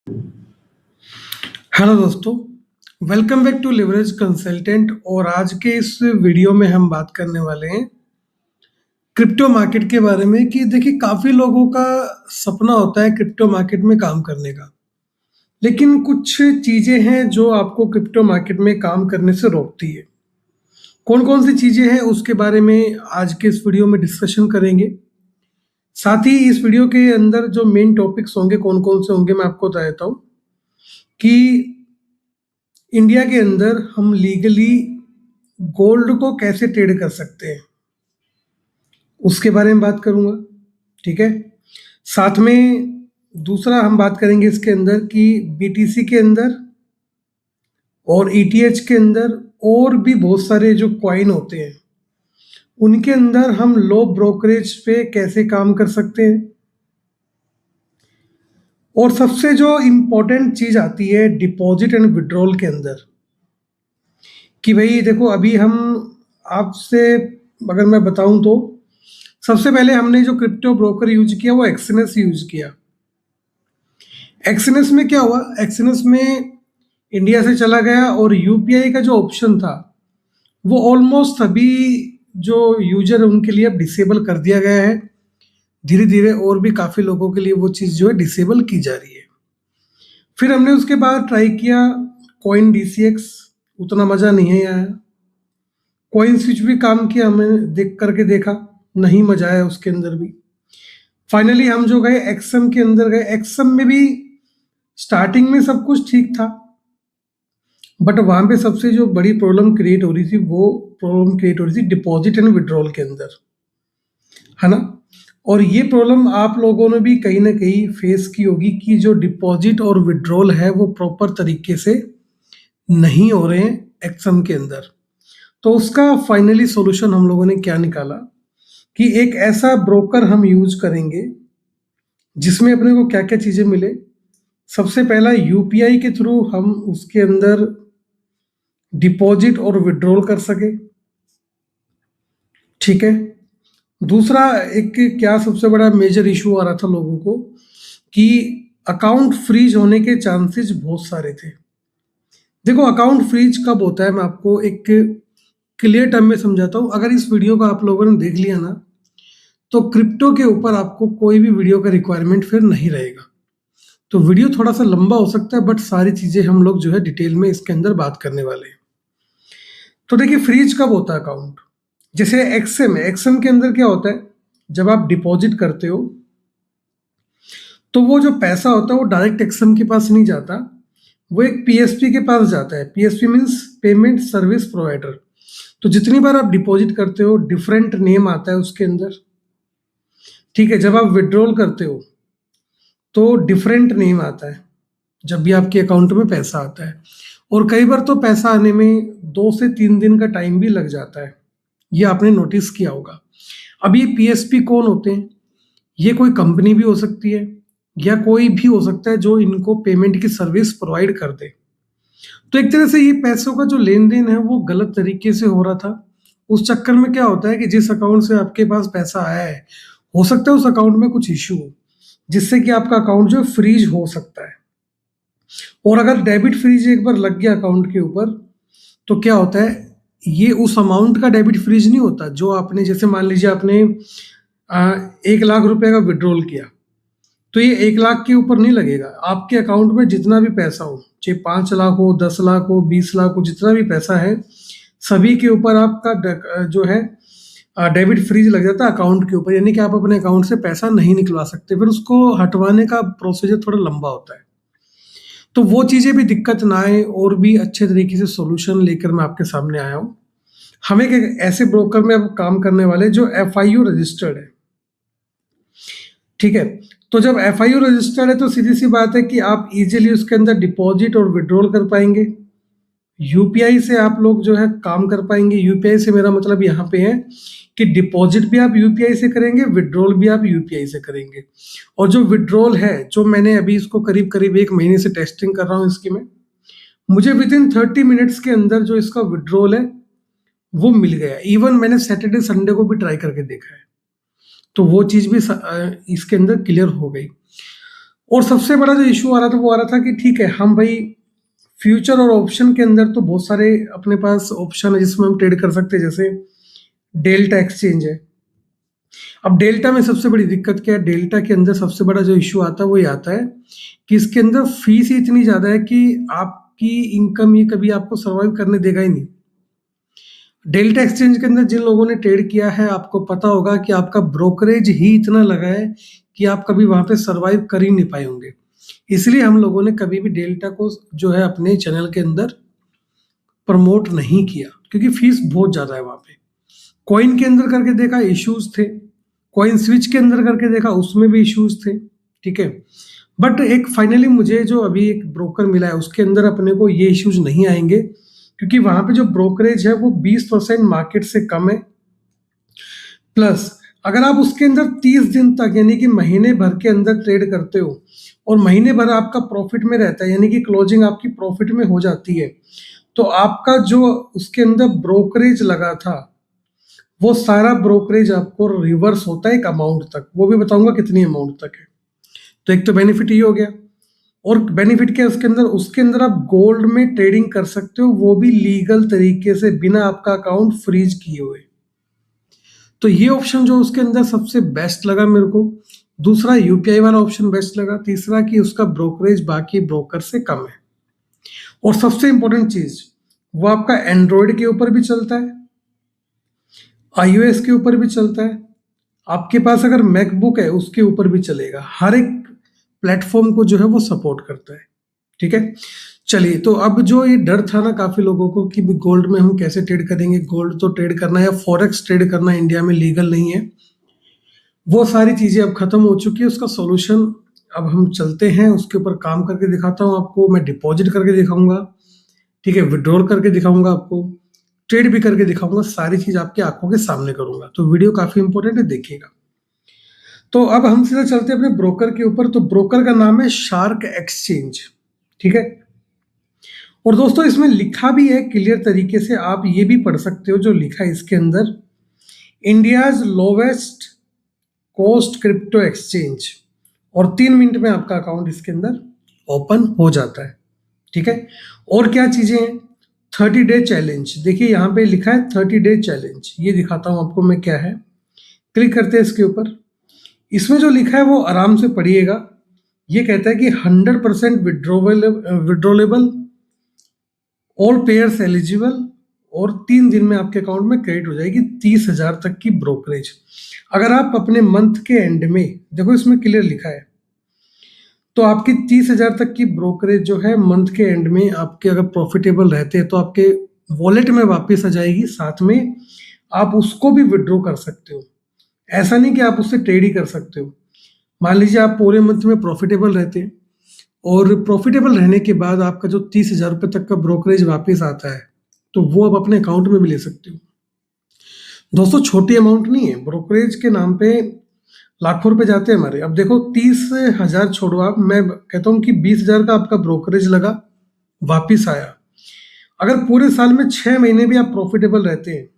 Hello दोस्तों, welcome back to Leverage Consultant. और आज के इस वीडियो में हम बात करने वाले हैं क्रिप्टो मार्केट के बारे में। कि देखिए, काफ़ी लोगों का सपना होता है क्रिप्टो मार्केट में काम करने का, लेकिन कुछ चीज़ें हैं जो आपको क्रिप्टो मार्केट में काम करने से रोकती है। कौन कौन सी चीज़ें हैं उसके बारे में आज के इस वीडियो में डिस्कशन करेंगे। साथ ही इस वीडियो के अंदर जो मेन टॉपिक्स होंगे कौन कौन से होंगे मैं आपको बता देता हूँ कि इंडिया के अंदर हम लीगली गोल्ड को कैसे ट्रेड कर सकते हैं, उसके बारे में बात करूंगा। ठीक है। साथ में दूसरा हम बात करेंगे इसके अंदर कि बीटीसी के अंदर और ईटीएच के अंदर और भी बहुत सारे जो कॉइन होते हैं उनके अंदर हम लो ब्रोकरेज पे कैसे काम कर सकते हैं। और सबसे जो इम्पोर्टेंट चीज़ आती है डिपॉजिट एंड विड्रॉल के अंदर, कि भाई देखो, अभी हम आपसे अगर मैं बताऊं तो सबसे पहले हमने जो क्रिप्टो ब्रोकर यूज किया वो एक्सएनएस यूज किया। एक्सएनएस में क्या हुआ, एक्सएनएस में इंडिया से चला गया और यूपीआई का जो ऑप्शन था वो ऑलमोस्ट सभी जो यूजर है उनके लिए अब डिसेबल कर दिया गया है। धीरे धीरे और भी काफ़ी लोगों के लिए वो चीज़ जो है डिसेबल की जा रही है। फिर हमने उसके बाद ट्राई किया कॉइन डीसीएक्स, उतना मज़ा नहीं आया। कॉइन स्विच भी काम किया, हमने देख करके देखा, नहीं मजा आया उसके अंदर भी। फाइनली हम जो गए एक्सएम के अंदर गए। एक्सएम में भी स्टार्टिंग में सब कुछ ठीक था, बट वहां पे सबसे जो बड़ी प्रॉब्लम क्रिएट हो रही थी वो प्रॉब्लम क्रिएट हो रही थी डिपॉजिट एंड विड्रॉल के अंदर, है ना। और ये प्रॉब्लम आप लोगों ने भी कहीं ना कहीं फेस की होगी कि जो डिपॉजिट और विड्रॉल है वो प्रॉपर तरीके से नहीं हो रहे हैं एक्सएम के अंदर। तो उसका फाइनली सॉल्यूशन हम लोगों ने क्या निकाला कि एक ऐसा ब्रोकर हम यूज करेंगे जिसमें अपने को क्या क्या चीज़ें मिले। सबसे पहला, यूपीआई के थ्रू हम उसके अंदर डिपॉजिट और विड्रॉल कर सके। ठीक है। दूसरा, एक क्या सबसे बड़ा मेजर इशू आ रहा था लोगों को कि अकाउंट फ्रीज होने के चांसेस बहुत सारे थे। देखो, अकाउंट फ्रीज कब होता है मैं आपको एक क्लियर टर्म में समझाता हूँ। अगर इस वीडियो को आप लोगों ने देख लिया ना तो क्रिप्टो के ऊपर आपको कोई भी वीडियो का रिक्वायरमेंट फिर नहीं रहेगा। तो वीडियो थोड़ा सा लंबा हो सकता है, बट सारी चीज़ें हम लोग जो है डिटेल में इसके अंदर बात करने वाले हैं। तो देखिए, फ्रीज कब होता है अकाउंट, जैसे एक्सएम है। एक्सएम के अंदर क्या होता है, जब आप डिपॉजिट करते हो तो वो जो पैसा होता है वो डायरेक्ट एक्सएम के पास नहीं जाता, वो एक पीएसपी के पास जाता है। PSP means payment service provider. तो जितनी बार आप डिपॉजिट करते हो डिफरेंट नेम आता है उसके अंदर। ठीक है। जब आप विड्रॉल करते हो तो डिफरेंट नेम आता है जब भी आपके अकाउंट में पैसा आता है। और कई बार तो पैसा आने में 2 से 3 दिन का टाइम भी लग जाता है, ये आपने नोटिस किया होगा। अब ये पीएसपी कौन होते हैं, ये कोई कंपनी भी हो सकती है या कोई भी हो सकता है जो इनको पेमेंट की सर्विस प्रोवाइड कर दे। तो एक तरह से ये पैसों का जो लेन देन है वो गलत तरीके से हो रहा था। उस चक्कर में क्या होता है कि जिस अकाउंट से आपके पास पैसा आया है, हो सकता है उस अकाउंट में कुछ इश्यू हो जिससे कि आपका अकाउंट जो फ्रीज हो सकता है। और अगर डेबिट फ्रीज एक बार लग गया अकाउंट के ऊपर तो क्या होता है, ये उस अमाउंट का डेबिट फ्रीज नहीं होता जो आपने, जैसे मान लीजिए आपने 1 लाख रुपए का विड्रॉल किया तो ये 1 लाख के ऊपर नहीं लगेगा। आपके अकाउंट में जितना भी पैसा हो, चाहे 5 लाख हो, 10 लाख हो, 20 लाख हो, जितना भी पैसा है सभी के ऊपर आपका जो है डेबिट फ्रीज लग जाता है अकाउंट के ऊपर। यानी कि आप अपने अकाउंट से पैसा नहीं निकलवा सकते, फिर उसको हटवाने का प्रोसीजर थोड़ा लंबा होता है। तो वो चीज़ें भी दिक्कत ना आए और भी अच्छे तरीके से सॉल्यूशन लेकर मैं आपके सामने आया हूँ। हम एक ऐसे ब्रोकर में अब काम करने वाले जो एफआईयू रजिस्टर्ड है। ठीक है। तो जब एफआईयू रजिस्टर्ड है तो सीधी सी बात है कि आप इजीली उसके अंदर डिपॉजिट और विड्रॉल कर पाएंगे। यूपीआई से आप लोग जो है काम कर पाएंगे। यूपीआई से मेरा मतलब यहाँ पे है कि डिपॉजिट भी आप यूपीआई से करेंगे, विड्रॉल भी आप यूपीआई से करेंगे। और जो विड्रॉल है, जो मैंने अभी इसको करीब करीब 1 महीने से टेस्टिंग कर रहा हूँ इसकी, मैं मुझे विद इन 30 मिनट्स के अंदर जो इसका विड्रॉल है वो मिल गया। इवन मैंने सैटरडे संडे को भी ट्राई करके देखा है, तो वो चीज़ भी इसके अंदर क्लियर हो गई। और सबसे बड़ा जो इशू आ रहा था वो आ रहा था कि ठीक है, हम भाई फ्यूचर और ऑप्शन के अंदर तो बहुत सारे अपने पास ऑप्शन है जिसमें हम ट्रेड कर सकते हैं, जैसे डेल्टा एक्सचेंज है। अब डेल्टा में सबसे बड़ी दिक्कत क्या है, डेल्टा के अंदर सबसे बड़ा जो इशू आता है वो ये आता है कि इसके अंदर फीस ही इतनी ज़्यादा है कि आपकी इनकम ये कभी आपको सर्वाइव करने देगा ही नहीं। डेल्टा एक्सचेंज के अंदर जिन लोगों ने ट्रेड किया है आपको पता होगा कि आपका ब्रोकरेज ही इतना लगा है कि आप कभी वहां पे सरवाइव कर ही नहीं पाए होंगे। इसलिए हम लोगों ने कभी भी डेल्टा को जो है अपने चैनल के अंदर प्रमोट नहीं किया, क्योंकि फीस बहुत ज़्यादा है वहां पे। कॉइन के अंदर करके देखा, इश्यूज थे। कॉइन स्विच के अंदर करके देखा, उसमें भी इश्यूज थे। ठीक है, बट एक फाइनली मुझे जो अभी एक ब्रोकर मिला है उसके अंदर अपने को ये इश्यूज नहीं आएंगे, क्योंकि वहां पे जो ब्रोकरेज है वो 20% मार्केट से कम है। प्लस अगर आप उसके अंदर 30 दिन तक यानी कि महीने भर के अंदर ट्रेड करते हो और महीने भर आपका प्रॉफिट में रहता है, यानी कि क्लोजिंग आपकी प्रॉफिट में हो जाती है, तो आपका जो उसके अंदर ब्रोकरेज लगा था वो सारा ब्रोकरेज आपको रिवर्स होता है एक अमाउंट तक। वो भी बताऊंगा कितनी अमाउंट तक है। तो एक तो बेनिफिट ये हो गया, और बेनिफिट क्या है उसके अंदर आप गोल्ड में ट्रेडिंग कर सकते हो, वो भी लीगल तरीके से, बिना आपका अकाउंट फ्रीज किए हुए। तो ये ऑप्शन जो उसके अंदर सबसे बेस्ट लगा मेरे को। दूसरा यूपीआई वाला ऑप्शन बेस्ट लगा। तीसरा कि उसका ब्रोकरेज बाकी ब्रोकर से कम है। और सबसे इंपॉर्टेंट चीज, वो आपका एंड्रॉयड के ऊपर भी चलता है, iOS के ऊपर भी चलता है, आपके पास अगर मैकबुक है उसके ऊपर भी चलेगा। हर एक प्लेटफॉर्म को जो है वो सपोर्ट करता है। ठीक है, चलिए, तो अब जो ये डर था ना काफी लोगों को कि गोल्ड में हम कैसे ट्रेड करेंगे, गोल्ड तो ट्रेड करना या फॉरेक्स ट्रेड करना इंडिया में लीगल नहीं है, वो सारी चीजें अब खत्म हो चुकी है। उसका सॉल्यूशन अब हम चलते हैं, उसके ऊपर काम करके दिखाता हूँ आपको। मैं डिपॉजिट करके दिखाऊंगा, ठीक है, विड्रॉल करके दिखाऊंगा आपको, ट्रेड भी करके दिखाऊंगा, सारी चीज आपकी आंखों के सामने करूंगा। तो वीडियो काफी इंपॉर्टेंट है, देखिएगा। तो अब हम सीधा चलते हैं अपने ब्रोकर के ऊपर। तो ब्रोकर का नाम है शार्क एक्सचेंज। ठीक है, और दोस्तों इसमें लिखा भी है क्लियर तरीके से, आप ये भी पढ़ सकते हो जो लिखा है इसके अंदर, India's lowest cost crypto exchange. और 3 मिनट में आपका अकाउंट इसके अंदर ओपन हो जाता है। ठीक है, और क्या चीजें हैं, 30 डे चैलेंज। देखिए यहाँ पे लिखा है 30 डे चैलेंज, ये दिखाता हूं आपको मैं क्या है। क्लिक करते हैं इसके ऊपर। इसमें जो लिखा है वो आराम से पढ़िएगा। ये कहता है कि 100% विड्रोलेबल, ऑल पेयर्स एलिजिबल, और 3 दिन में आपके अकाउंट में क्रेडिट हो जाएगी 30,000 तक की ब्रोकरेज। अगर आप अपने मंथ के एंड में, देखो इसमें क्लियर लिखा है, तो आपकी 30,000 तक की ब्रोकरेज जो है मंथ के एंड में आपके अगर प्रॉफिटेबल रहते हैं तो आपके वॉलेट में वापस आ जाएगी। साथ में आप उसको भी विड्रॉ कर सकते हो। ऐसा नहीं कि आप उससे ट्रेड ही कर सकते हो। मान लीजिए आप पूरे मंथ में प्रॉफिटेबल रहते हैं, और प्रॉफिटेबल रहने के बाद आपका जो 30,000 रुपये तक का ब्रोकरेज वापस आता है, तो वो आप अपने अकाउंट में भी ले सकते हो। दोस्तों छोटी अमाउंट नहीं है, ब्रोकरेज के नाम पे लाखों रुपए जाते हैं हमारे। अब देखो 30,000 छोड़ो, आप, मैं कहता हूँ कि 20,000 का आपका ब्रोकरेज लगा, वापिस आया। अगर पूरे साल में 6 महीने भी आप प्रॉफिटेबल रहते हैं,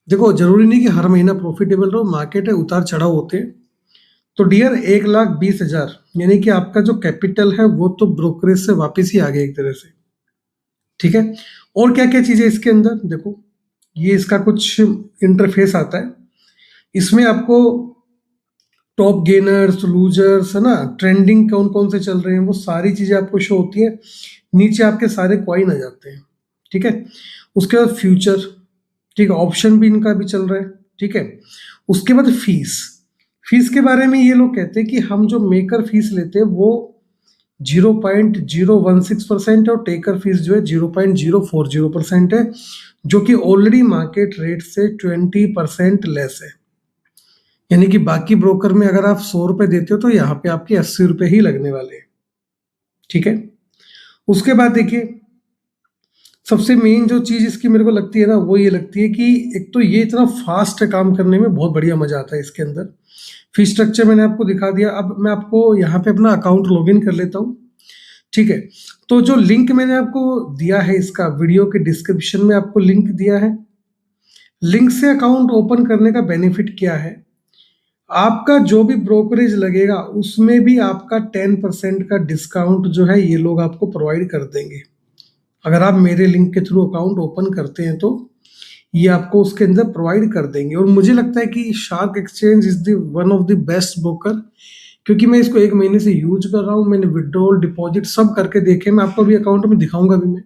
देखो जरूरी नहीं कि हर महीना प्रॉफिटेबल रहो, मार्केट है, उतार चढ़ाव होते हैं, तो डियर 1,20,000 यानी कि आपका जो कैपिटल है वो तो ब्रोकरेज से वापस ही आ गया एक तरह से। ठीक है, और क्या क्या चीजें इसके अंदर देखो, ये इसका कुछ इंटरफेस आता है। इसमें आपको टॉप गेनर्स, लूजर्स, है ना, ट्रेंडिंग कौन कौन से चल रहे हैं, वो सारी चीजें आपको शो होती है। नीचे आपके सारे कॉइन आ जाते हैं। ठीक है, उसके बाद फ्यूचर, ठीक है, ऑप्शन भी इनका भी चल रहा है। ठीक है, उसके बाद फीस। फीस के बारे में ये लोग कहते हैं कि हम जो मेकर फीस लेते हैं वो 0.016% है, और टेकर फीस जो है 0.040% है, जो कि ऑलरेडी मार्केट रेट से 20% लेस है। यानी कि बाकी ब्रोकर में अगर आप 100 रुपए देते हो तो यहाँ पे आपके 80 रुपए ही लगने वाले हैं। ठीक है, उसके बाद देखिए सबसे मेन जो चीज इसकी मेरे को लगती है ना, वो ये लगती है कि एक तो ये इतना फास्ट है, काम करने में बहुत बढ़िया मजा आता है इसके अंदर। फी स्ट्रक्चर मैंने आपको दिखा दिया। अब मैं आपको यहाँ पे अपना अकाउंट लॉगिन कर लेता हूँ। ठीक है, तो जो लिंक मैंने आपको दिया है, इसका वीडियो के डिस्क्रिप्शन में आपको लिंक दिया है। लिंक से अकाउंट ओपन करने का बेनिफिट क्या है, आपका जो भी ब्रोकरेज लगेगा उसमें भी आपका 10% का डिस्काउंट जो है ये लोग आपको प्रोवाइड कर देंगे। अगर आप मेरे लिंक के थ्रू अकाउंट ओपन करते हैं तो ये आपको उसके अंदर प्रोवाइड कर देंगे। और मुझे लगता है कि shark exchange is the one of the best broker, क्योंकि मैं इसको 1 महीने से यूज कर रहा हूँ। मैंने विड्रॉल डिपॉजिट सब करके देखे, मैं आपको भी अकाउंट में दिखाऊंगा भी मैं।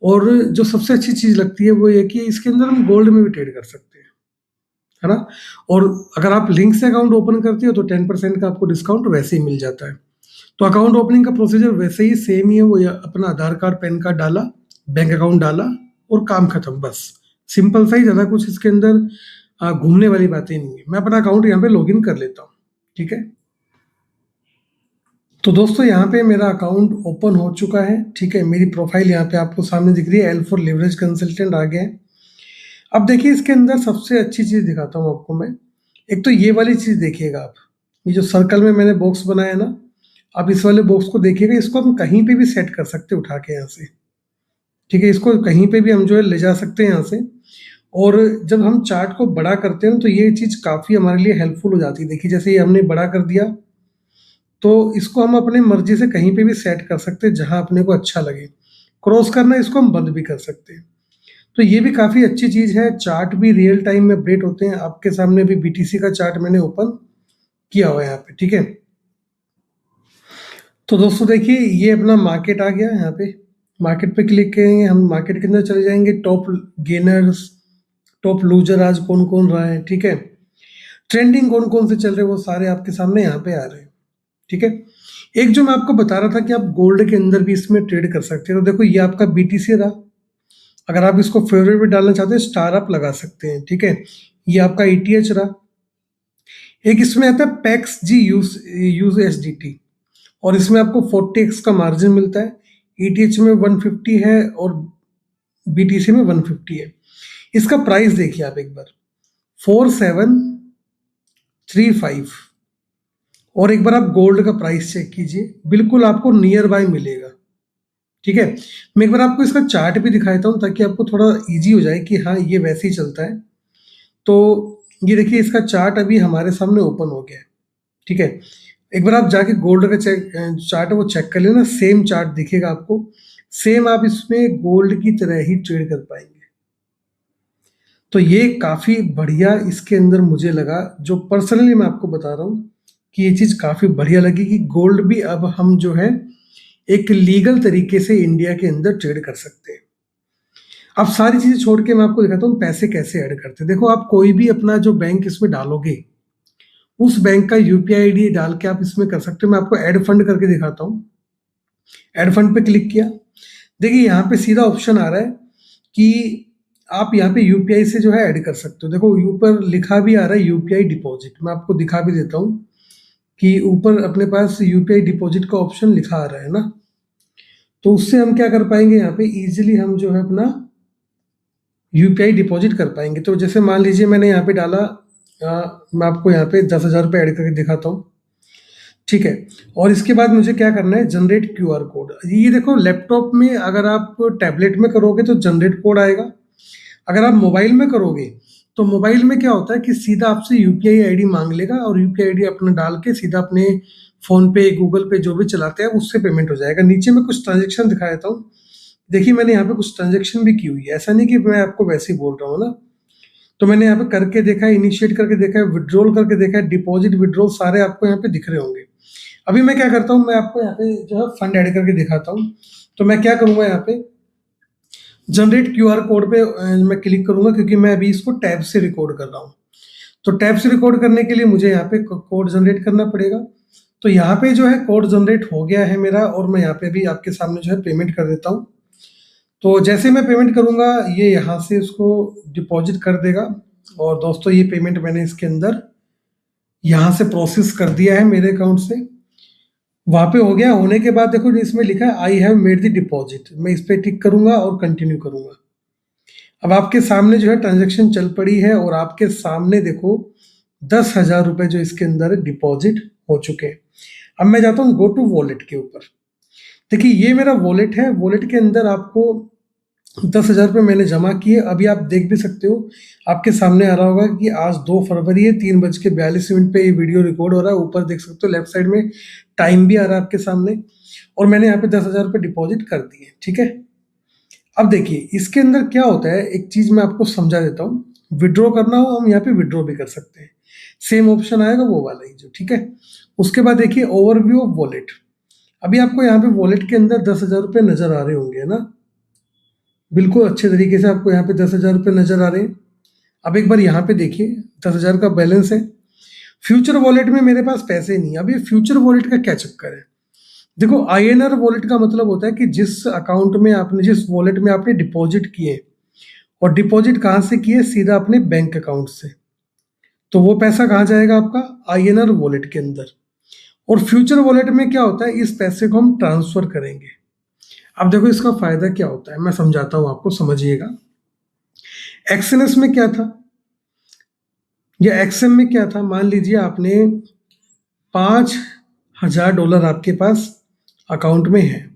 और जो सबसे अच्छी चीज लगती है वो ये कि इसके अंदर हम गोल्ड में भी ट्रेड कर सकते हैं, है ना। और अगर आप लिंक से अकाउंट ओपन करते हो तो 10% का आपको डिस्काउंट वैसे ही मिल जाता है। तो अकाउंट ओपनिंग का प्रोसीजर वैसे ही सेम ही है, वो अपना आधार कार्ड पैन कार्ड डाला, बैंक अकाउंट डाला और काम खत्म, बस। सिंपल सा ही, ज़्यादा कुछ इसके अंदर घूमने वाली बातें नहीं है। मैं अपना अकाउंट यहाँ पे लॉगिन कर लेता हूँ, ठीक है। तो दोस्तों यहाँ पे मेरा अकाउंट ओपन हो चुका है, ठीक है। मेरी प्रोफाइल यहाँ पे आपको सामने दिख रही है, एल फॉर लिवरेज कंसल्टेंट आ गया है। अब देखिए इसके अंदर सबसे अच्छी चीज़ दिखाता हूँ आपको मैं। एक तो ये वाली चीज़ देखिएगा आप, ये जो सर्कल में मैंने बॉक्स बनाया ना, आप इस वाले बॉक्स को देखिएगा। इसको हम कहीं पे भी सेट कर सकते हैं उठा के यहाँ से, ठीक है। इसको कहीं पे भी हम जो है ले जा सकते हैं यहाँ से। और जब हम चार्ट को बड़ा करते हैं तो ये चीज़ काफ़ी हमारे लिए हेल्पफुल हो जाती है। देखिए जैसे ये हमने बड़ा कर दिया, तो इसको हम अपने मर्जी से कहीं पे भी सेट कर सकते हैं जहाँ अपने को अच्छा लगे। क्रॉस करना इसको हम बंद भी कर सकते हैं। तो ये भी काफ़ी अच्छी चीज़ है। चार्ट भी रियल टाइम में अपडेट होते हैं। आपके सामने भी बीटीसी का चार्ट मैंने ओपन किया हुआ है यहाँ पे, ठीक है। तो दोस्तों देखिए ये अपना मार्केट आ गया यहाँ पे। मार्केट पे क्लिक करेंगे, हम मार्केट के अंदर चले जाएंगे। टॉप गेनर्स, टॉप लूजर आज कौन कौन रहा है, ठीक है। ट्रेंडिंग कौन कौन से चल रहे हैं वो सारे आपके सामने यहाँ पे आ रहे हैं, ठीक है। एक जो मैं आपको बता रहा था कि आप गोल्ड के अंदर भी इसमें ट्रेड कर सकते हैं, तो देखो ये आपका बीटीसी रहा। अगर आप इसको फेवरेट में डालना चाहते हैं स्टार अप लगा सकते हैं, ठीक है। ये आपका ईटीएच रहा। एक इसमें आता है पैक्स जी यूज एस डी टी, और इसमें आपको 40x का मार्जिन मिलता है। ईटीएच में 150 है और बीटीसी में 150 है। इसका प्राइस देखिए आप एक बार, 4735। और एक बार आप गोल्ड का प्राइस चेक कीजिए, बिल्कुल आपको नियर बाय मिलेगा, ठीक है। मैं एक बार आपको इसका चार्ट भी दिखाता हूँ ताकि आपको थोड़ा इजी हो जाए कि हाँ ये वैसे ही चलता है। तो ये देखिए इसका चार्ट अभी हमारे सामने ओपन हो गया है, ठीक है। एक बार आप जाके गोल्ड का चार्ट है वो चेक कर लेना, सेम चार्ट दिखेगा आपको। सेम आप इसमें गोल्ड की तरह ही ट्रेड कर पाएंगे। तो ये काफ़ी बढ़िया इसके अंदर मुझे लगा, जो पर्सनली मैं आपको बता रहा हूँ कि ये चीज़ काफ़ी बढ़िया लगी कि गोल्ड भी अब हम जो है एक लीगल तरीके से इंडिया के अंदर ट्रेड कर सकते हैं। अब सारी चीज़ें छोड़ के मैं आपको दिखाता हूँ पैसे कैसे ऐड करते हैं। देखो आप कोई भी अपना जो बैंक इसमें डालोगे, उस बैंक का यूपीआई आईडी डाल के आप इसमें कर सकते हो। मैं आपको ऐड फंड करके दिखाता हूँ। ऐड फंड पे क्लिक किया, देखिए यहाँ पे सीधा ऑप्शन आ रहा है कि आप यहाँ पे यूपीआई से जो है ऐड कर सकते हो। देखो ऊपर लिखा भी आ रहा है यूपीआई डिपॉजिट, मैं आपको दिखा भी देता हूँ कि ऊपर अपने पास यूपीआई डिपॉजिट का ऑप्शन लिखा आ रहा है ना। तो उससे हम क्या कर पाएंगे, यहाँ पे इजीली हम जो है अपना यूपीआई डिपॉजिट कर पाएंगे। तो जैसे मान लीजिए मैंने यहाँ पे डाला, मैं आपको यहाँ पे 10,000 रुपये ऐड करके दिखाता हूँ, ठीक है। और इसके बाद मुझे क्या करना है, जनरेट क्यूआर कोड। ये देखो लैपटॉप में अगर आप टैबलेट में करोगे तो जनरेट कोड आएगा। अगर आप मोबाइल में करोगे तो मोबाइल में क्या होता है कि सीधा आपसे यूपीआई आईडी मांग लेगा, और यूपीआई आईडी अपना डाल के सीधा अपने फोन पे गूगल पे जो भी चलाते हैं उससे पेमेंट हो जाएगा। नीचे में कुछ ट्रांजेक्शन दिखा देता हूँ। देखिए मैंने यहाँ पे कुछ ट्रांजेक्शन भी की हुई है, ऐसा नहीं कि मैं आपको वैसे ही बोल रहा हूँ ना। तो मैंने यहाँ पे करके देखा है, इनिशिएट करके देखा है, विड्रॉल करके देखा है, डिपॉजिट विड्रॉल सारे आपको यहाँ पे दिख रहे होंगे। अभी मैं क्या करता हूँ, मैं आपको यहाँ पे जो है फंड ऐड करके दिखाता हूँ। तो मैं क्या करूँगा, यहाँ पे जनरेट क्यूआर कोड पे मैं क्लिक करूँगा, क्योंकि मैं अभी इसको टैब से रिकॉर्ड कर रहा हूँ। तो टैब से रिकॉर्ड करने के लिए मुझे यहाँ पे कोड जनरेट करना पड़ेगा। तो यहाँ पे जो है कोड जनरेट हो गया है मेरा, और मैं यहाँ पे भी आपके सामने जो है पेमेंट कर देता हूँ। तो जैसे मैं पेमेंट करूँगा ये यहाँ से उसको डिपॉजिट कर देगा। और दोस्तों ये पेमेंट मैंने इसके अंदर यहाँ से प्रोसेस कर दिया है मेरे अकाउंट से। वहाँ पे हो गया। होने के बाद देखो इसमें लिखा है I have made the deposit, मैं इस पर टिक करूँगा और कंटिन्यू करूँगा। अब आपके सामने जो है ट्रांजेक्शन चल पड़ी है, और आपके सामने देखो 10,000 रुपये जो इसके अंदर डिपॉजिट हो चुके हैं। अब मैं जाता हूँ गो टू वॉलेट के ऊपर। देखिए ये मेरा वॉलेट है, वॉलेट के अंदर आपको 10,000 रुपये मैंने जमा किए। अभी आप देख भी सकते हो, आपके सामने आ रहा होगा कि आज 2 फरवरी है, 3:42 पे ये वीडियो रिकॉर्ड हो रहा है। ऊपर देख सकते हो लेफ्ट साइड में टाइम भी आ रहा है आपके सामने, और मैंने यहाँ पे 10,000 रुपये डिपॉजिट कर दिए। ठीक है, अब देखिए इसके अंदर क्या होता है, एक चीज मैं आपको समझा देता हूँ। विड्रॉ करना हो हम यहाँ पे विड्रॉ भी कर सकते हैं, सेम ऑप्शन आएगा वो वाला ही जो। ठीक है, उसके बाद देखिए ओवरव्यू ऑफ वॉलेट। अभी आपको यहाँ पे वॉलेट के अंदर 10,000 रुपये नजर आ रहे होंगे ना, बिल्कुल अच्छे तरीके से आपको यहाँ पे 10,000 रुपये नजर आ रहे हैं। अब एक बार यहाँ पे देखिए 10,000 का बैलेंस है। फ्यूचर वॉलेट में मेरे पास पैसे नहीं। अब ये फ्यूचर वॉलेट का क्या चक्कर है, देखो आईएनआर वॉलेट का मतलब होता है कि जिस अकाउंट में आपने, जिस वॉलेट में आपने डिपॉजिट किए, और डिपॉजिट कहाँ से किए, सीधा अपने बैंक अकाउंट से, तो वो पैसा कहाँ जाएगा आपका, आईएनआर वॉलेट के अंदर। और फ्यूचर वॉलेट में क्या होता है, इस पैसे को हम ट्रांसफर करेंगे। अब देखो इसका फायदा क्या होता है, मैं समझाता हूं आपको, समझिएगा। एक्सएनएस में क्या था, या एक्सएम में क्या था, मान लीजिए आपने $5,000 आपके पास अकाउंट में है,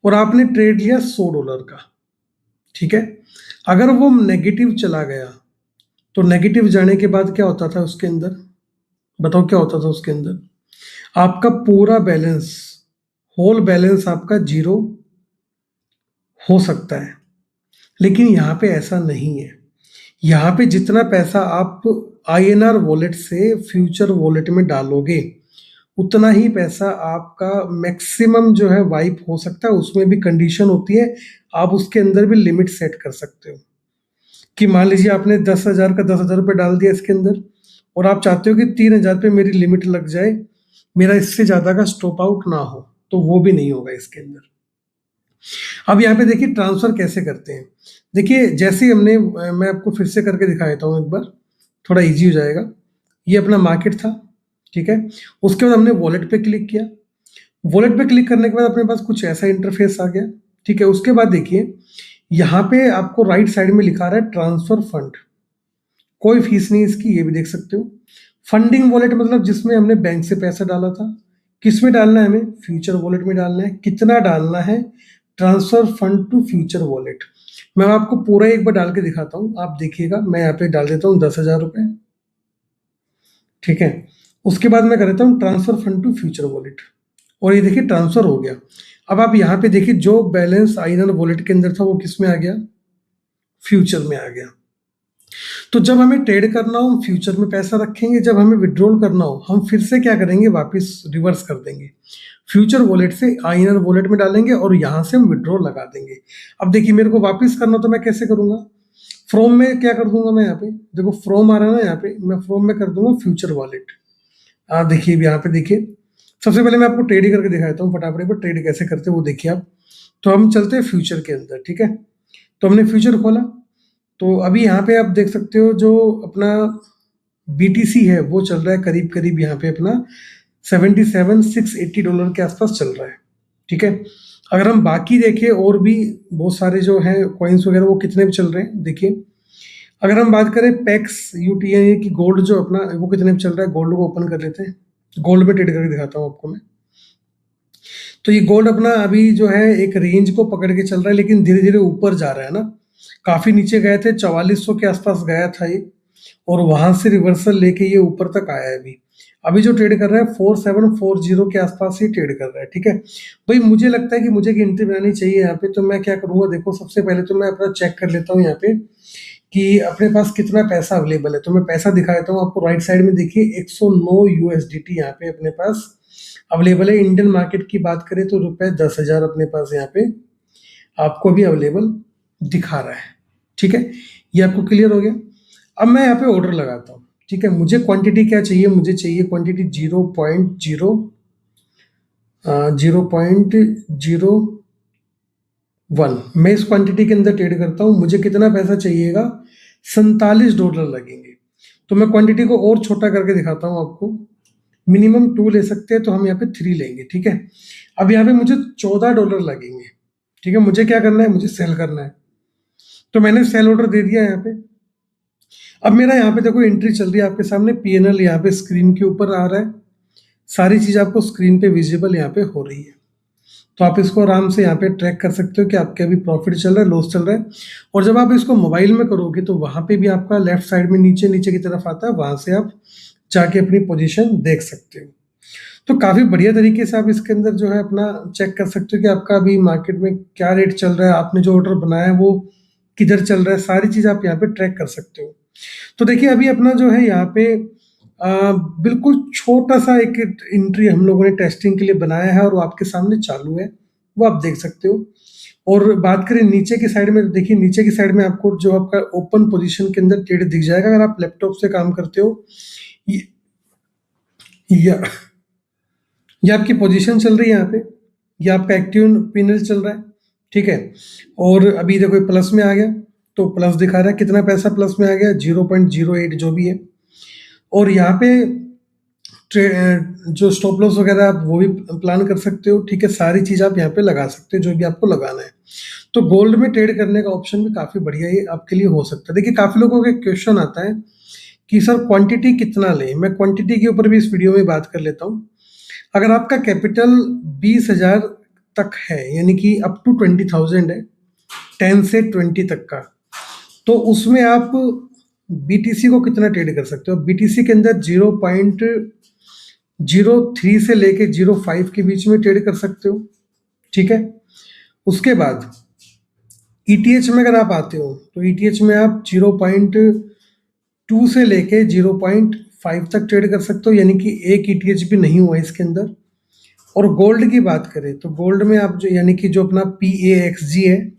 और आपने ट्रेड लिया $100 का। ठीक है, अगर वो नेगेटिव चला गया, तो नेगेटिव जाने के बाद क्या होता था उसके अंदर, बताओ क्या होता था उसके अंदर, आपका पूरा बैलेंस, होल बैलेंस आपका जीरो हो सकता है। लेकिन यहाँ पे ऐसा नहीं है। यहाँ पे जितना पैसा आप आईएनआर वॉलेट से फ्यूचर वॉलेट में डालोगे, उतना ही पैसा आपका मैक्सिमम जो है वाइप हो सकता है। उसमें भी कंडीशन होती है, आप उसके अंदर भी लिमिट सेट कर सकते हो कि मान लीजिए आपने 10,000 का 10,000 रुपये डाल दिया इसके अंदर, और आप चाहते हो कि 3,000 पे मेरी लिमिट लग जाए, मेरा इससे ज़्यादा का स्टॉप आउट ना हो, तो वो भी नहीं होगा इसके अंदर। अब यहाँ पे देखिए ट्रांसफर कैसे करते हैं। देखिए जैसे ही हमने, मैं आपको फिर से करके दिखा देता हूँ एक बार, थोड़ा इजी हो जाएगा। ये अपना मार्केट था, ठीक है। उसके बाद हमने वॉलेट पे क्लिक किया। वॉलेट पे क्लिक करने के बाद अपने पास कुछ ऐसा इंटरफेस आ गया, ठीक है। उसके बाद देखिए यहाँ पे आपको राइट साइड में लिखा रहा है ट्रांसफर फंड, कोई फीस नहीं इसकी, ये भी देख सकते हो। फंडिंग वॉलेट मतलब जिसमें हमने बैंक से पैसा डाला था, किस में डालना है हमें, फ्यूचर वॉलेट में डालना है। कितना डालना है, transfer fund to future wallet. मैं आपको पूरा एक बार डाल के दिखाता हूँ, आप देखिएगा। मैं यहाँ पे डाल देता हूँ 10,000 रुपये, ठीक है। उसके बाद मैं कर देता हूँ transfer fund to future wallet, और ये देखिए ट्रांसफर हो गया। अब आप यहाँ पे देखिए जो बैलेंस आईएनआर वॉलेट के अंदर था वो किस में आ गया, फ्यूचर में आ गया। तो जब हमें ट्रेड करना हो हम फ्यूचर में पैसा रखेंगे, जब हमें विड्रॉल करना हो हम फिर से क्या करेंगे, वापस रिवर्स कर देंगे, फ्यूचर वॉलेट से आईएनआर वॉलेट में डालेंगे और यहाँ से हम विड्रॉल लगा देंगे। अब देखिए मेरे को वापस करना तो मैं कैसे करूँगा, फ्रॉम में क्या कर दूंगा मैं, यहाँ पे देखो फ्रॉम आ रहा है ना, यहाँ पे मैं फ्रॉम में कर दूंगा फ्यूचर वॉलेट। देखिए यहाँ पे देखिए, सबसे पहले मैं आपको ट्रेड करके दिखाता हूँ फटाफट, पर ट्रेड कैसे करते हैं वो देखिए आप। तो हम चलते हैं फ्यूचर के अंदर, ठीक है। तो हमने फ्यूचर खोला, तो अभी यहाँ पे आप देख सकते हो जो अपना बीटीसी है वो चल रहा है करीब करीब यहाँ पे अपना $77,680 के आसपास चल रहा है, ठीक है। अगर हम बाकी देखें और भी बहुत सारे जो हैं कॉइन्स वगैरह वो कितने भी चल रहे हैं देखिए। अगर हम बात करें पैक्स यूटीआई की गोल्ड जो अपना वो कितने में चल रहा है, गोल्ड को ओपन कर लेते हैं, गोल्ड में ट्रेड करके दिखाता हूँ आपको मैं। तो ये गोल्ड अपना अभी जो है एक रेंज को पकड़ के चल रहा है, लेकिन धीरे धीरे ऊपर जा रहा है ना। काफी नीचे गए थे, 4400 के आसपास गया था ये, और वहां से रिवर्सल लेके ये ऊपर तक आया है। अभी अभी जो ट्रेड कर रहा है 4740 के आसपास ही ट्रेड कर रहा है, ठीक है। भाई मुझे लगता है कि मुझे एक एंट्री बनानी चाहिए यहाँ पे, तो मैं क्या करूंगा, देखो सबसे पहले तो मैं अपना चेक कर लेता हूँ यहाँ पे कि अपने पास कितना पैसा अवेलेबल है। तो मैं पैसा दिखा देता हूँ आपको, राइट साइड में देखिए 109 यूएसडीटी यहाँ पे अपने पास अवेलेबल है। इंडियन मार्केट की बात करें तो ₹10,000 अपने पास यहाँ पे आपको भी अवेलेबल दिखा रहा है, ठीक है। ये आपको क्लियर हो गया। अब मैं यहाँ पे ऑर्डर लगाता हूँ, ठीक है। मुझे क्वांटिटी क्या चाहिए, मुझे चाहिए क्वांटिटी 0.01। मैं इस क्वांटिटी के अंदर ट्रेड करता हूँ। मुझे कितना पैसा चाहिएगा, $47 लगेंगे। तो मैं क्वांटिटी को और छोटा करके दिखाता हूँ आपको, मिनिमम 2 ले सकते हैं, तो हम यहाँ पे 3 लेंगे, ठीक है। अब यहाँ पे मुझे $14 लगेंगे, ठीक है। मुझे क्या करना है, मुझे सेल करना है, तो मैंने सेल ऑर्डर दे दिया यहाँ पे। अब मेरा यहाँ पे देखो एंट्री चल रही है आपके सामने, पीएनएल यहाँ पे स्क्रीन के ऊपर आ रहा है, सारी चीज आपको स्क्रीन पे विजिबल यहाँ पे हो रही है। तो आप इसको आराम से यहाँ पे ट्रैक कर सकते हो कि आपके अभी प्रॉफिट चल रहा है, लॉस चल रहा है। और जब आप इसको मोबाइल में करोगे तो वहाँ पे भी आपका लेफ्ट साइड में नीचे नीचे की तरफ आता है, वहाँ से आप जाके अपनी पोजीशन देख सकते हो। तो काफ़ी बढ़िया तरीके से आप इसके अंदर जो है अपना चेक कर सकते हो कि आपका अभी मार्केट में क्या रेट चल रहा है, आपने जो ऑर्डर बनाया है वो किधर चल रहा है, सारी चीज़ आप यहाँ पे ट्रैक कर सकते हो। तो देखिए अभी अपना जो है यहाँ पे बिल्कुल छोटा सा एक एंट्री हम लोगों ने टेस्टिंग के लिए बनाया है और वो आपके सामने चालू है, वो आप देख सकते हो। और बात करें नीचे की साइड में, तो देखिए नीचे की साइड में आपको जो आपका ओपन पोजीशन के अंदर ट्रेड दिख जाएगा अगर आप लैपटॉप से काम करते हो। ये या ये आपकी पोजीशन चल रही है यहाँ पे, ये आपका एक्टिव पिनल चल रहा है, ठीक है। और अभी देखो ये प्लस में आ गया, तो प्लस दिखा रहा है, कितना पैसा प्लस में आ गया, 0.08 जो भी है। और यहाँ पे जो स्टॉप लॉस वगैरह आप वो भी प्लान कर सकते हो, ठीक है। सारी चीज़ आप यहाँ पे लगा सकते हो जो भी आपको लगाना है। तो गोल्ड में ट्रेड करने का ऑप्शन भी काफ़ी बढ़िया ये आपके लिए हो सकता है। देखिए काफ़ी लोगों का क्वेश्चन आता है कि सर क्वांटिटी कितना लें, मैं क्वांटिटी के ऊपर भी इस वीडियो में बात कर लेता हूँ। अगर आपका कैपिटल 20,000 तक है, यानी कि अप टू 20,000 है, 10 से 20 तक का, तो उसमें आप बीटीसी को कितना ट्रेड कर सकते हो। बीटीसी के अंदर 0.03 से लेके 0.5 के बीच में ट्रेड कर सकते हो, ठीक है। उसके बाद ईटीएच में अगर आप आते हो तो ईटीएच में आप 0.2 से लेके 0.5 तक ट्रेड कर सकते हो, यानी कि एक ईटीएच भी नहीं हुआ इसके अंदर। और गोल्ड की बात करें तो गोल्ड में आप जो यानी कि जो अपना PAXG है,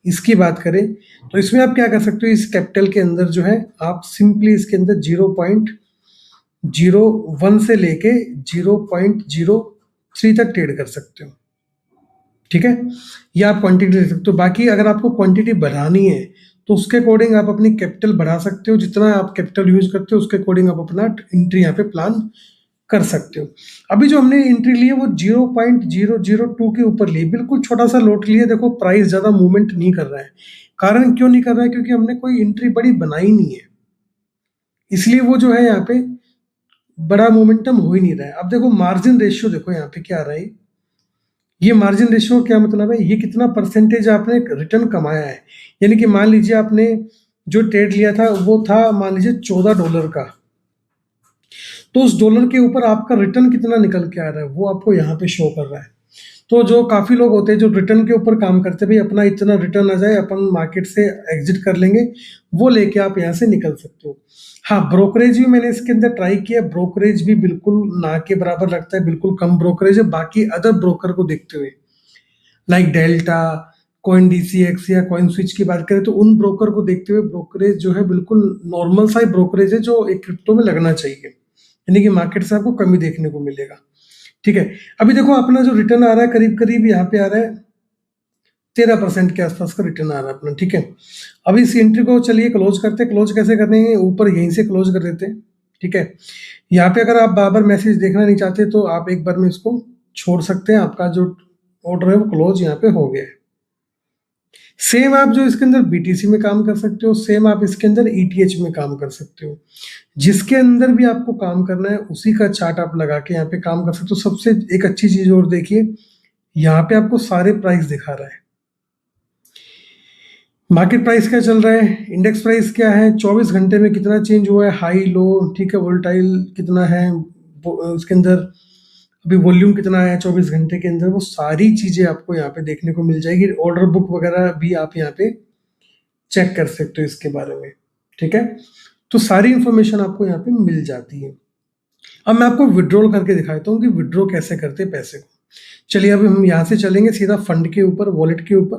इसकी बात करें तो इसमें आप क्या कर सकते हो, इस कैपिटल के अंदर जो है आप सिंपली इसके अंदर 0.01 से लेके 0.03 तक ट्रेड कर सकते हो, ठीक है। या आप क्वांटिटी ले सकते हो। बाकी अगर आपको क्वांटिटी बढ़ानी है तो उसके अकॉर्डिंग आप अपनी कैपिटल बढ़ा सकते हो, जितना आप कैपिटल यूज करते हो उसके अकॉर्डिंग आप अपना एंट्री यहाँ पे प्लान कर सकते हो। अभी जो हमने एंट्री ली है वो 0.002 के ऊपर ली, बिल्कुल छोटा सा लोट लिया। देखो प्राइस ज़्यादा मूवमेंट नहीं कर रहा है, कारण क्यों नहीं कर रहा है, क्योंकि हमने कोई एंट्री बड़ी बनाई नहीं है, इसलिए वो जो है यहाँ पे बड़ा मोमेंटम हो ही नहीं रहा है। अब देखो मार्जिन रेशियो, देखो यहाँ पे क्या आ रहा है, ये मार्जिन रेशियो क्या मतलब है, ये कितना परसेंटेज आपने रिटर्न कमाया है। यानी कि मान लीजिए आपने जो ट्रेड लिया था वो था मान लीजिए $14 का, तो उस डॉलर के ऊपर आपका रिटर्न कितना निकल के आ रहा है वो आपको यहाँ पे शो कर रहा है। तो जो काफ़ी लोग होते हैं जो रिटर्न के ऊपर काम करते हैं, भाई अपना इतना रिटर्न आ जाए अपन मार्केट से एग्जिट कर लेंगे, वो लेके आप यहाँ से निकल सकते हो। हाँ, ब्रोकरेज भी मैंने इसके अंदर ट्राई किया, ब्रोकरेज भी बिल्कुल ना के बराबर लगता है, बिल्कुल कम ब्रोकरेज है बाकी अदर ब्रोकर को देखते हुए। लाइक डेल्टा, कॉइन DCX या कॉइन स्विच की बात करें तो उन ब्रोकर को देखते हुए ब्रोकरेज जो है बिल्कुल नॉर्मल सा ब्रोकरेज है जो एक क्रिप्टो में लगना चाहिए, यानी कि मार्केट से आपको कमी देखने को मिलेगा, ठीक है। अभी देखो अपना जो रिटर्न आ रहा है करीब करीब यहाँ पे आ रहा है 13% के आसपास का रिटर्न आ रहा है अपना, ठीक है। अभी इस एंट्री को चलिए क्लोज करते हैं। क्लोज कैसे करने हैं, ऊपर यहीं से क्लोज कर देते हैं, ठीक है। यहाँ पे अगर आप बार बार मैसेज देखना नहीं चाहते तो आप एक बार में इसको छोड़ सकते हैं, आपका जो ऑर्डर है वो क्लोज यहाँ पे हो गया है। सेम आप जो इसके अंदर BTC में काम कर सकते हो, सेम आप इसके अंदर ETH में काम कर सकते हो। जिसके अंदर भी आपको काम करना है उसी का चार्ट आप लगा के यहाँ पे काम कर सकते हो। सबसे एक अच्छी चीज और देखिए, यहाँ पे आपको सारे प्राइस दिखा रहा है, मार्केट प्राइस क्या चल रहा है, इंडेक्स प्राइस क्या है, 24 घंटे में कितना चेंज हुआ है, हाई लो, ठीक है, वोल्टाइल कितना है, उसके अंदर अभी वॉल्यूम कितना है 24 घंटे के अंदर, वो सारी चीज़ें आपको यहाँ पे देखने को मिल जाएगी। ऑर्डर बुक वगैरह भी आप यहाँ पे चेक कर सकते हो इसके बारे में, ठीक है। तो सारी इंफॉर्मेशन आपको यहाँ पे मिल जाती है। अब मैं आपको विड्रॉल करके दिखाता हूँ कि विड्रॉ कैसे करते हैं पैसे को। चलिए अभी हम यहाँ से चलेंगे सीधा फंड के ऊपर, वॉलेट के ऊपर,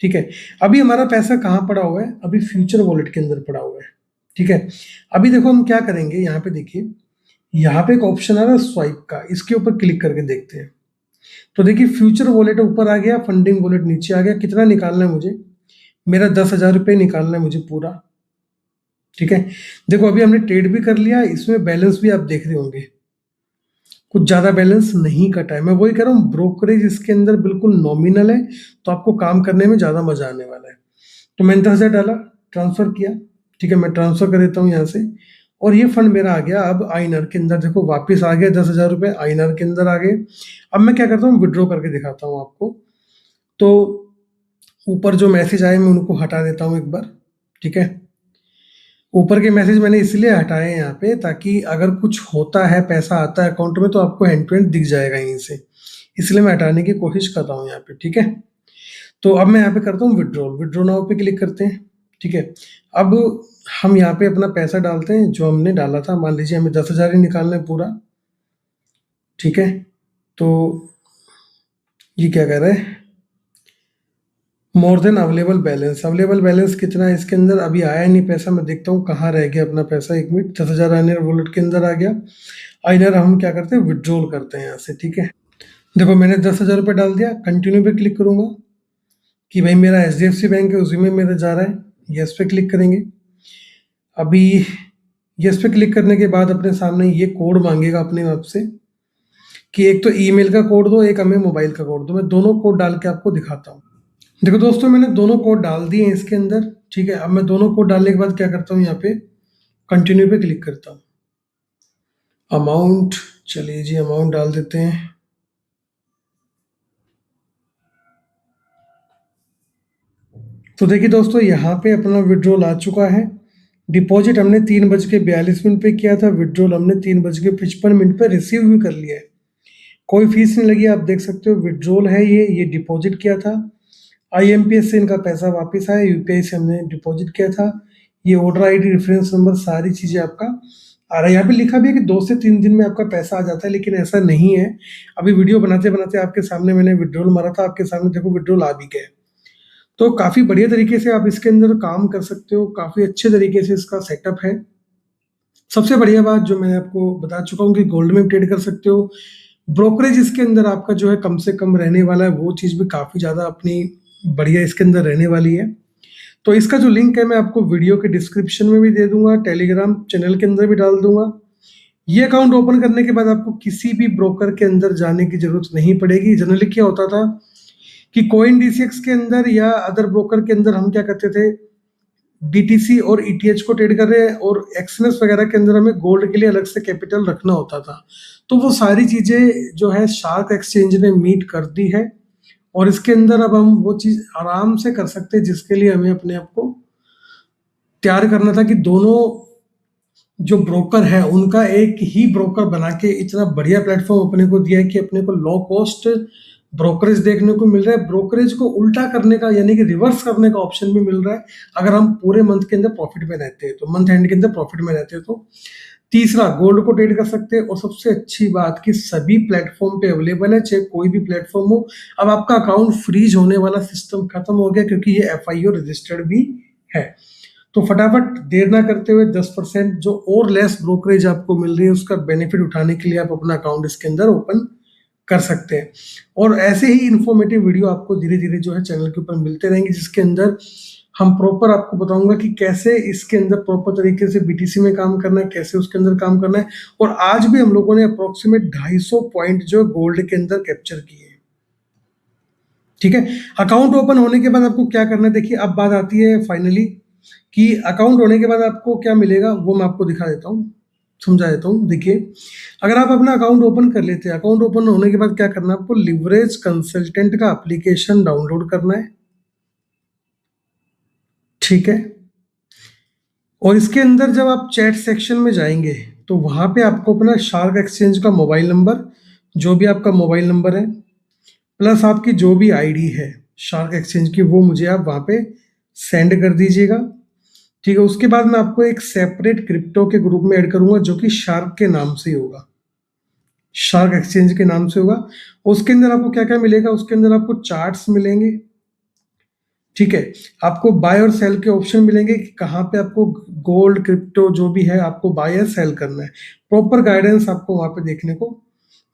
ठीक है। अभी हमारा पैसा कहाँ पड़ा हुआ है, अभी फ्यूचर वॉलेट के अंदर पड़ा हुआ है, ठीक है। अभी देखो हम क्या करेंगे, यहाँ पे देखिए, यहाँ पे एक ऑप्शन आ रहा है स्वाइप का, इसके ऊपर क्लिक करके देखते हैं। तो देखिए फ्यूचर वॉलेट ऊपर आ गया, फंडिंग वॉलेट नीचे आ गया। कितना निकालना है मुझे, मेरा 10,000 रुपये निकालना है मुझे पूरा, ठीक है। देखो अभी हमने ट्रेड भी कर लिया, इसमें बैलेंस भी आप देख रहे होंगे कुछ ज़्यादा बैलेंस नहीं कटा है। मैं वही कह रहा हूँ, ब्रोकरेज इसके अंदर बिल्कुल नॉमिनल है, तो आपको काम करने में ज़्यादा मजा आने वाला है। तो मैंने 10,000 डाला, ट्रांसफ़र किया, ठीक है। मैं ट्रांसफ़र कर देता हूँ यहाँ से, और ये फंड मेरा आ गया अब आईएनआर के अंदर। देखो वापस आ गया 10,000 रुपये आईएनआर के अंदर आ गए। अब मैं क्या करता हूँ, विड्रॉ करके दिखाता हूँ आपको। तो ऊपर जो मैसेज आए मैं उनको हटा देता हूँ एक बार, ठीक है। ऊपर के मैसेज मैंने इसलिए हटाए हैं यहाँ पे, ताकि अगर कुछ होता है, पैसा आता है अकाउंट में, तो आपको हैंड टू हैंड दिख जाएगा यहीं से, इसलिए मैं हटाने की कोशिश कर रहा हूँ यहाँ पे, ठीक है। तो अब मैं यहाँ पे करता हूँ विड्रॉल, विड्रॉ नाउ पे क्लिक करते हैं, ठीक है। अब हम यहाँ पे अपना पैसा डालते हैं जो हमने डाला था। मान लीजिए हमें 10,000 ही निकालना है पूरा, ठीक है। तो ये क्या कह रहा है, more than available balance. Available balance कितना है इसके अंदर, अभी आया नहीं पैसा। मैं देखता हूँ कहाँ रह गया अपना पैसा, 1 मिनट। 10,000 आईनर वॉलेट के अंदर आ गया। आईनर हम क्या करते हैं, विड्रॉल करते हैं यहाँ से, ठीक है। देखो मैंने 10,000 रुपये डाल दिया, कंटिन्यू पे क्लिक करूंगा कि भाई मेरा HDFC बैंक है, उसी में मेरा जा रहा है। यस पे क्लिक करेंगे। अभी यस पे क्लिक करने के बाद अपने सामने ये कोड मांगेगा अपने आप से कि एक तो ईमेल का कोड दो, एक हमें मोबाइल का कोड दो। मैं दोनों कोड डाल के आपको दिखाता हूँ। देखो दोस्तों मैंने दोनों कोड डाल दिए हैं इसके अंदर, ठीक है। अब मैं दोनों कोड डालने के बाद क्या करता हूँ, यहाँ पे कंटिन्यू पे क्लिक करता हूँ। अमाउंट, चलिए जी अमाउंट डाल देते हैं। तो देखिए दोस्तों यहाँ पे अपना विड्रॉल आ चुका है। डिपॉजिट हमने 3:42 पे किया था, विड्रॉल हमने 3:55 पे रिसीव भी कर लिया है। कोई फीस नहीं लगी, आप देख सकते हो विड्रॉल है ये डिपॉजिट किया था। IMPS से इनका पैसा वापस आया, UPI से हमने डिपॉजिट किया था। ये ऑर्डर ID, रेफरेंस नंबर, सारी चीज़ें आपका आ रहा है। यहाँ पे लिखा भी है कि 2 से 3 दिन में आपका पैसा आ जाता है, लेकिन ऐसा नहीं है। अभी वीडियो बनाते बनाते आपके सामने मैंने विड्रॉल मारा था, आपके सामने देखो विड्रॉल आ भी गया। तो काफ़ी बढ़िया तरीके से आप इसके अंदर काम कर सकते हो, काफ़ी अच्छे तरीके से इसका सेटअप है। सबसे बढ़िया बात जो मैं आपको बता चुका हूँ कि गोल्ड में ट्रेड कर सकते हो। ब्रोकरेज इसके अंदर आपका जो है कम से कम रहने वाला है, वो चीज़ भी काफ़ी ज़्यादा अपनी बढ़िया इसके अंदर रहने वाली है। तो इसका जो लिंक है मैं आपको वीडियो के डिस्क्रिप्शन में भी दे दूंगा, टेलीग्राम चैनल के अंदर भी डाल दूंगा। ये अकाउंट ओपन करने के बाद आपको किसी भी ब्रोकर के अंदर जाने की जरूरत नहीं पड़ेगी। जनरली क्या होता था कि CoinDCX के अंदर या अदर ब्रोकर के अंदर हम क्या करते थे, BTC और ETH को ट्रेड कर रहे हैं, और एक्सनेस वगैरह के अंदर हमें गोल्ड के लिए अलग से कैपिटल रखना होता था। तो वो सारी चीज़ें जो है शार्क एक्सचेंज ने मीट कर दी है, और इसके अंदर अब हम वो चीज़ आराम से कर सकते हैं जिसके लिए हमें अपने आप को तैयार करना था कि दोनों जो ब्रोकर है उनका एक ही ब्रोकर बना के इतना बढ़िया प्लेटफॉर्म अपने को दिया है कि अपने को लो कॉस्ट ब्रोकरेज देखने को मिल रहा है। ब्रोकरेज को उल्टा करने का यानी कि रिवर्स करने का ऑप्शन भी मिल रहा है अगर हम पूरे मंथ के अंदर प्रॉफिट में रहते हैं, तो मंथ एंड के अंदर प्रॉफिट में रहते हैं। तो तीसरा, गोल्ड को ट्रेड कर सकते हैं, और सबसे अच्छी बात कि सभी प्लेटफॉर्म पे अवेलेबल है, चाहे कोई भी प्लेटफॉर्म हो। अब आपका अकाउंट फ्रीज होने वाला सिस्टम खत्म हो गया, क्योंकि ये FIO रजिस्टर्ड भी है। तो फटाफट देर ना करते हुए 10% जो और लेस ब्रोकरेज आपको मिल रही है उसका बेनिफिट उठाने के लिए आप अपना अकाउंट इसके अंदर ओपन कर सकते हैं। और ऐसे ही इन्फॉर्मेटिव वीडियो आपको धीरे धीरे जो है चैनल के ऊपर मिलते रहेंगे, जिसके अंदर हम प्रॉपर आपको बताऊंगा कि कैसे इसके अंदर प्रॉपर तरीके से BTC में काम करना है, कैसे उसके अंदर काम करना है। और आज भी हम लोगों ने अप्रोक्सीमेट 250 पॉइंट जो गोल्ड के अंदर कैप्चर किए हैं, ठीक है। अकाउंट ओपन होने के बाद आपको क्या करना है, देखिए अब बात आती है फाइनली कि अकाउंट होने के बाद आपको क्या मिलेगा, वो मैं आपको दिखा देता हूँ, समझा देता हूँ। देखिए अगर आप अपना अकाउंट ओपन कर लेते हैं, अकाउंट ओपन होने के बाद क्या करना है, आपको लिवरेज कंसल्टेंट का एप्लीकेशन डाउनलोड करना है, ठीक है। और इसके अंदर जब आप चैट सेक्शन में जाएंगे तो वहां पे आपको अपना शार्क एक्सचेंज का मोबाइल नंबर, जो भी आपका मोबाइल नंबर है, प्लस आपकी जो भी ID है शार्क एक्सचेंज की, वो मुझे आप वहां पे सेंड कर दीजिएगा, ठीक है। उसके बाद मैं आपको एक सेपरेट क्रिप्टो के ग्रुप में ऐड करूंगा जो कि शार्क के नाम से ही होगा, शार्क एक्सचेंज के नाम से होगा। उसके अंदर आपको क्या क्या मिलेगा, उसके अंदर आपको चार्ट्स मिलेंगे, ठीक है। आपको बाय और सेल के ऑप्शन मिलेंगे कि कहाँ पे आपको गोल्ड क्रिप्टो जो भी है आपको बाय या सेल करना है। प्रॉपर गाइडेंस आपको वहाँ पे देखने को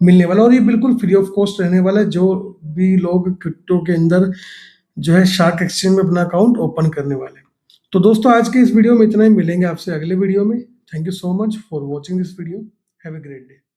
मिलने वाला, और ये बिल्कुल फ्री ऑफ कॉस्ट रहने वाला है जो भी लोग क्रिप्टो के अंदर जो है शार्क एक्सचेंज में अपना अकाउंट ओपन करने वाले हैं। तो दोस्तों आज के इस वीडियो में इतना ही, मिलेंगे आपसे अगले वीडियो में। Thank you so much for watching this video. Have a great day.